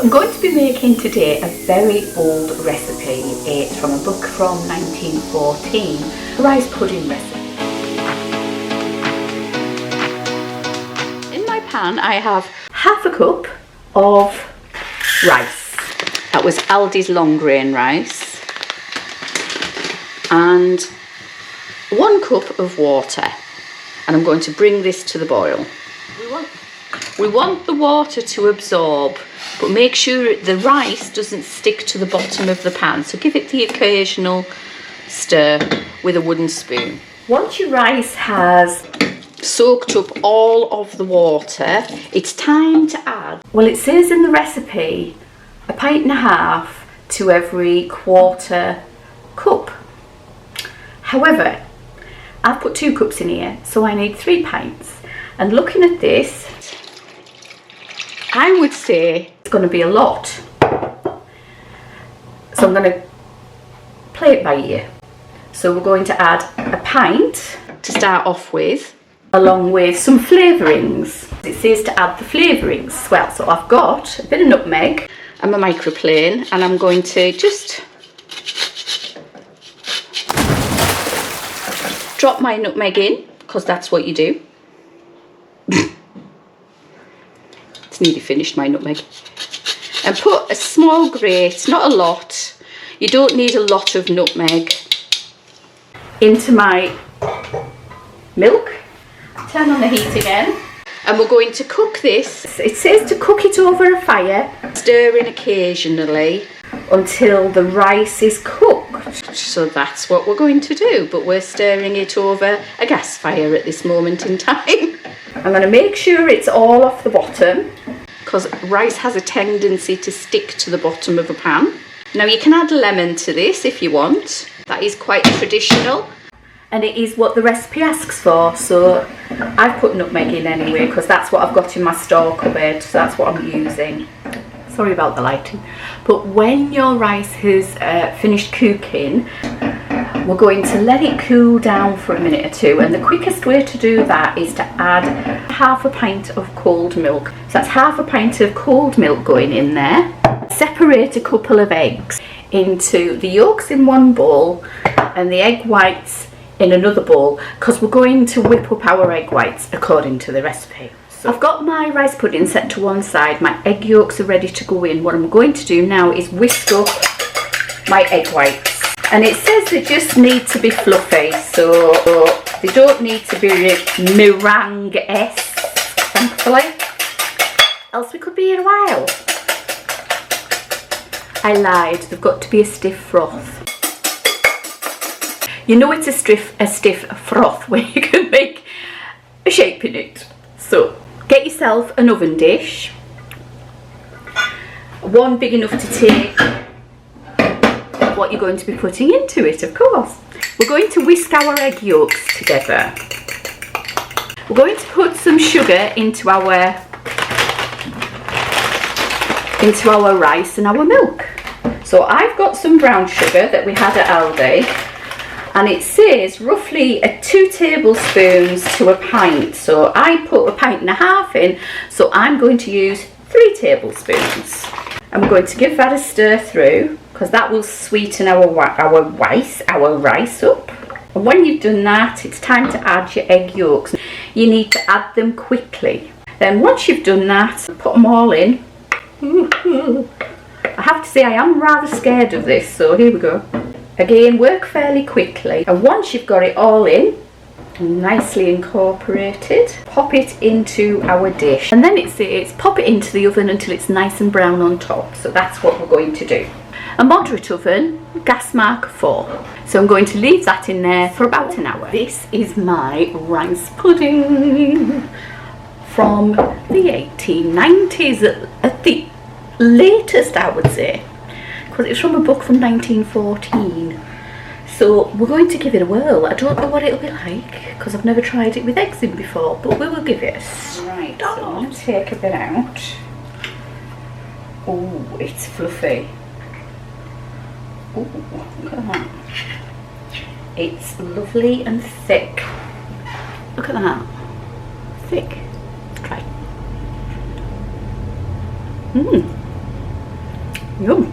I'm going to be making today a very old recipe. It's from a book from 1914, a rice pudding recipe. In my pan I have half a cup of rice. That was Aldi's long grain rice. And 1 cup of water. And I'm going to bring this to the boil. We want the water to absorb, but make sure the rice doesn't stick to the bottom of the pan. So give it the occasional stir with a wooden spoon. Once your rice has soaked up all of the water, it's time to add, well, it says in the recipe, 1.5 pints to every 1/4 cup. However, I've put 2 cups in here, so I need 3 pints. And looking at this, I would say it's going to be a lot. So I'm going to play it by ear. So we're going to add 1 pint to start off with, along with some flavourings. It says to add the flavourings as well. So I've got a bit of nutmeg and my microplane, and I'm going to just drop my nutmeg in, because that's what you do. It's nearly finished, my nutmeg. And put a small grate, not a lot. You don't need a lot of nutmeg. Into my milk. Turn on the heat again. And we're going to cook this. It says to cook it over a fire, stirring occasionally until the rice is cooked. So that's what we're going to do, but we're stirring it over a gas fire at this moment in time. I'm going to make sure it's all off the bottom, because rice has a tendency to stick to the bottom of a pan. Now you can add lemon to this if you want. That is quite traditional, and it is what the recipe asks for. So I've put nutmeg in anyway, because that's what I've got in my store cupboard, so that's what I'm using. Sorry about the lighting. But when your rice has finished cooking, we're going to let it cool down for a minute or two, and the quickest way to do that is to add 1/2 pint of cold milk. So that's 1/2 pint of cold milk going in there. Separate a couple of eggs into the yolks in one bowl and the egg whites in another bowl, because we're going to whip up our egg whites according to the recipe. So I've got my rice pudding set to one side, my egg yolks are ready to go in. What I'm going to do now is whisk up my egg whites. And it says they just need to be fluffy, so they don't need to be meringue-esque, thankfully. Else we could be here a while. I lied, they've got to be a stiff froth. You know it's a stiff froth when you can make a shape in it. So get yourself an oven dish, one big enough to take what you're going to be putting into it, of course. We're going to whisk our egg yolks together. We're going to put some sugar into our rice and our milk. So I've got some brown sugar that we had at Aldi, and it says roughly 2 tablespoons to 1 pint. So I put 1.5 pints in, so I'm going to use 3 tablespoons. And we're going to give that a stir through, because that will sweeten our rice up. And when you've done that, it's time to add your egg yolks. You need to add them quickly. Then once you've done that, put them all in. I have to say I am rather scared of this, so here we go. Again, work fairly quickly. And once you've got it all in, nicely incorporated, pop it into our dish. And then it says pop it into the oven until it's nice and brown on top. So that's what we're going to do. A moderate oven, gas mark 4. So I'm going to leave that in there for about an hour. This is my rice pudding from the 1890s at the latest, I would say, because it's from a book from 1914. So we're going to give it a whirl. I don't know what it'll be like, because I've never tried it with eggs in before, but we will give it a start. Right, so I'm going to take a bit out. Oh, it's fluffy. Oh, look at that. It's lovely and thick. Look at that. Thick. Try. Yum.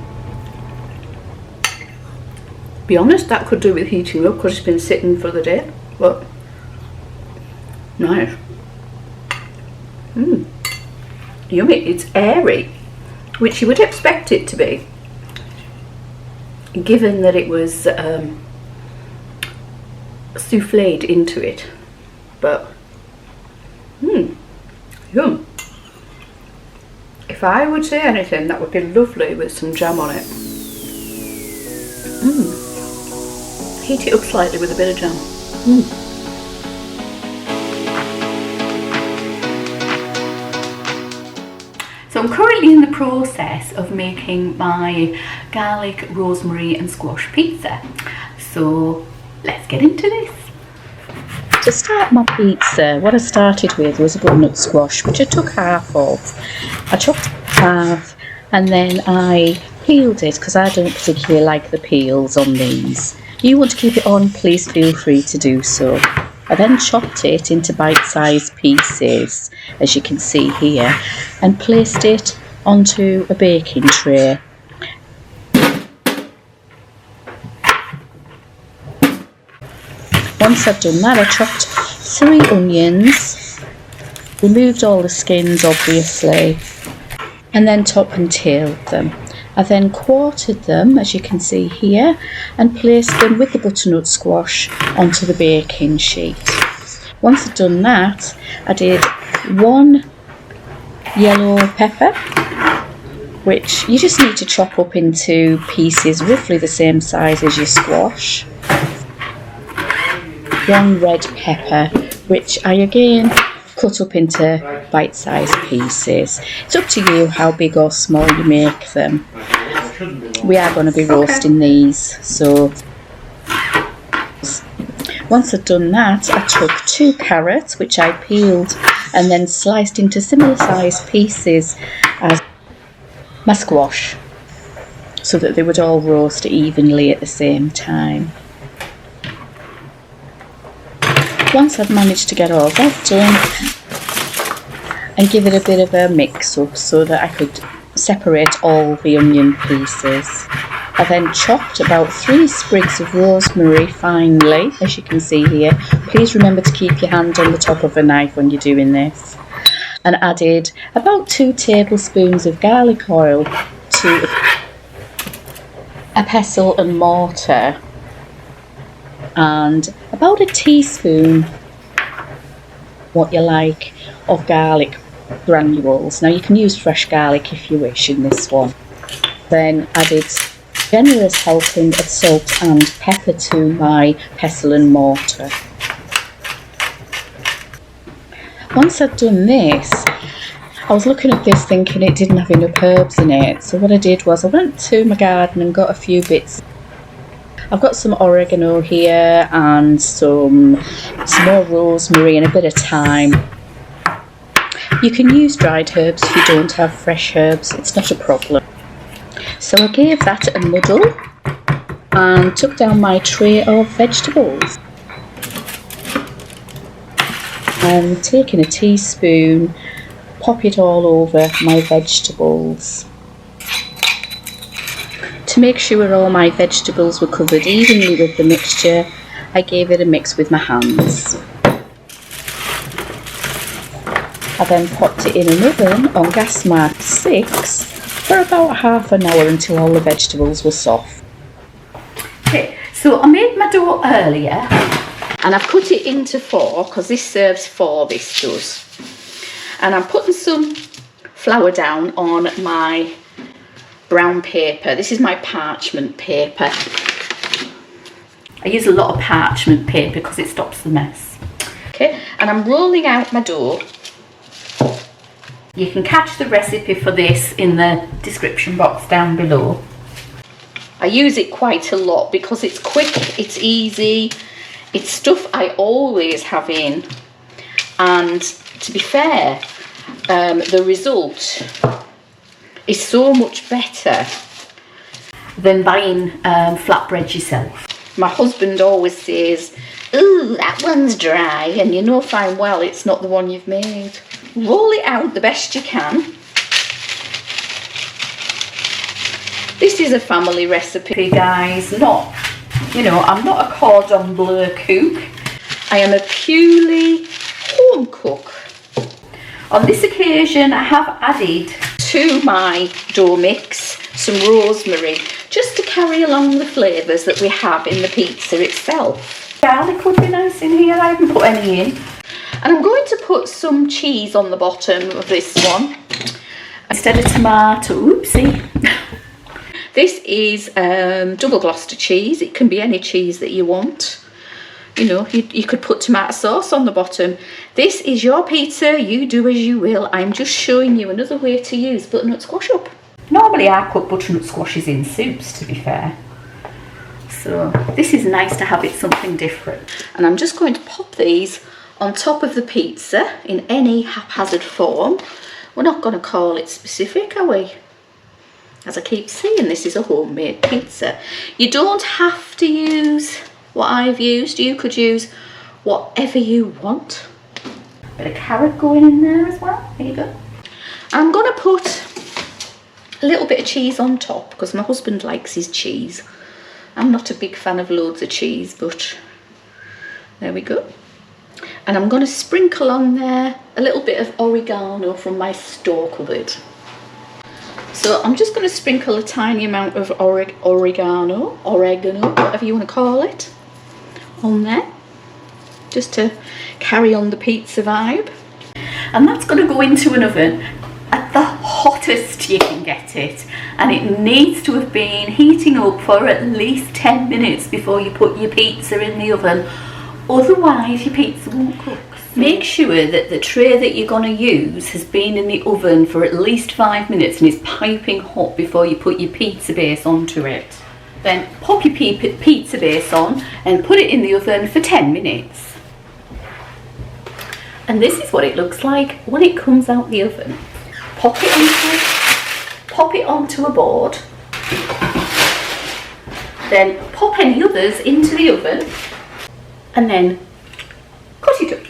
Be honest, that could do with heating up because it's been sitting for the day, but nice. Yummy. It's airy, which you would expect it to be, given that it was souffled into it, but yum. If I would say anything, that would be lovely with some jam on it. Heat it up slightly with a bit of jam. So I'm currently in the process of making my garlic, rosemary and squash pizza. So let's get into this. To start my pizza, what I started with was a butternut squash, which I took half of. I chopped it in half and then I peeled it because I don't particularly like the peels on these. If you want to keep it on, please feel free to do so. I then chopped it into bite-sized pieces, as you can see here, and placed it onto a baking tray. Once I've done that, I chopped 3 onions, removed all the skins obviously, and then top and tailed them. I then quartered them, as you can see here, and placed them with the butternut squash onto the baking sheet. Once I'd done that, I did 1 yellow pepper, which you just need to chop up into pieces roughly the same size as your squash. 1 red pepper, which I again cut up into bite-sized pieces. It's up to you how big or small you make them. We are going to be roasting these, so once I'd done that, I took 2 carrots, which I peeled and then sliced into similar sized pieces as my squash, so that they would all roast evenly at the same time. Once I'd managed to get all that done and give it a bit of a mix up so that I could separate all the onion pieces, I then chopped about 3 sprigs of rosemary finely, as you can see here. Please remember to keep your hand on the top of a knife when you're doing this. And added about 2 tablespoons of garlic oil to a pestle and mortar, and about a teaspoon, what you like, of garlic granules. Now you can use fresh garlic if you wish in this one. Then added generous helping of salt and pepper to my pestle and mortar. Once I'd done this, I was looking at this thinking it didn't have enough herbs in it, so what I did was I went to my garden and got a few bits. I've got some oregano here and some more rosemary and a bit of thyme. You can use dried herbs if you don't have fresh herbs, it's not a problem. So I gave that a muddle and took down my tray of vegetables. And taking a teaspoon, pop it all over my vegetables. To make sure all my vegetables were covered evenly with the mixture, I gave it a mix with my hands. I then popped it in an oven on gas mark 6 for about half an hour until all the vegetables were soft. Okay, so I made my dough earlier and I've cut it into 4 because this serves 4, this does. And I'm putting some flour down on my brown paper. This is my parchment paper. I use a lot of parchment paper because it stops the mess. Okay, and I'm rolling out my dough. You can catch the recipe for this in the description box down below. I use it quite a lot because it's quick, it's easy, it's stuff I always have in, and to be fair, the result is so much better than buying flatbread yourself. My husband always says, "Ooh, that one's dry," and you know fine well it's not the one you've made. Roll it out the best you can. This is a family recipe, guys. Not, you know, I'm not a cordon bleu cook. I am a purely home cook. On this occasion, I have added to my dough mix some rosemary, just to carry along the flavours that we have in the pizza itself. Garlic would be nice in here, I haven't put any in. And I'm going to put some cheese on the bottom of this one. Instead of tomato, oopsie. This is double Gloucester cheese. It can be any cheese that you want. You know, you could put tomato sauce on the bottom. This is your pizza, you do as you will. I'm just showing you another way to use butternut squash up. Normally I put butternut squashes in soups, to be fair. So this is nice to have it something different. And I'm just going to pop these on top of the pizza in any haphazard form. We're not going to call it specific, are we? As I keep saying, this is a homemade pizza. You don't have to use what I've used. You could use whatever you want. Bit of carrot going in there as well. There you go. I'm going to put a little bit of cheese on top because my husband likes his cheese. I'm not a big fan of loads of cheese, but there we go. And I'm going to sprinkle on there a little bit of oregano from my store cupboard. So I'm just going to sprinkle a tiny amount of oregano, whatever you want to call it, on there, just to carry on the pizza vibe. And that's going to go into an oven at the hottest you can get it, and it needs to have been heating up for at least 10 minutes before you put your pizza in the oven, otherwise your pizza won't cook. Make sure that the tray that you're going to use has been in the oven for at least 5 minutes and is piping hot before you put your pizza base onto it. Then pop your pizza base on and put it in the oven for 10 minutes. And this is what it looks like when it comes out the oven. Pop it onto a board. Then pop any others into the oven and then cut it up.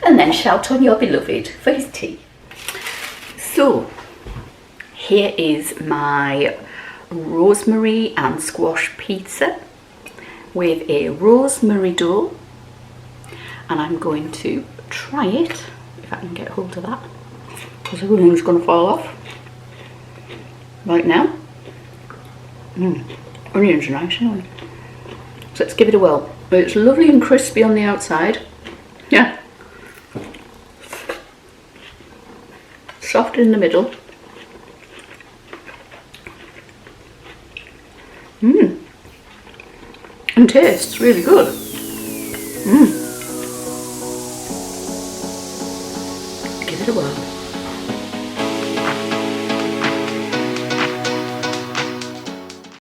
And then shout on your beloved for his tea. So, here is my rosemary and squash pizza with a rosemary dough. And I'm going to try it, if I can get hold of that, because everything's going to fall off right now. Onions are nice, aren't they? So let's give it a whirl. It's lovely and crispy on the outside. Yeah. Soft in the middle. And tastes really good. Give it a whirl.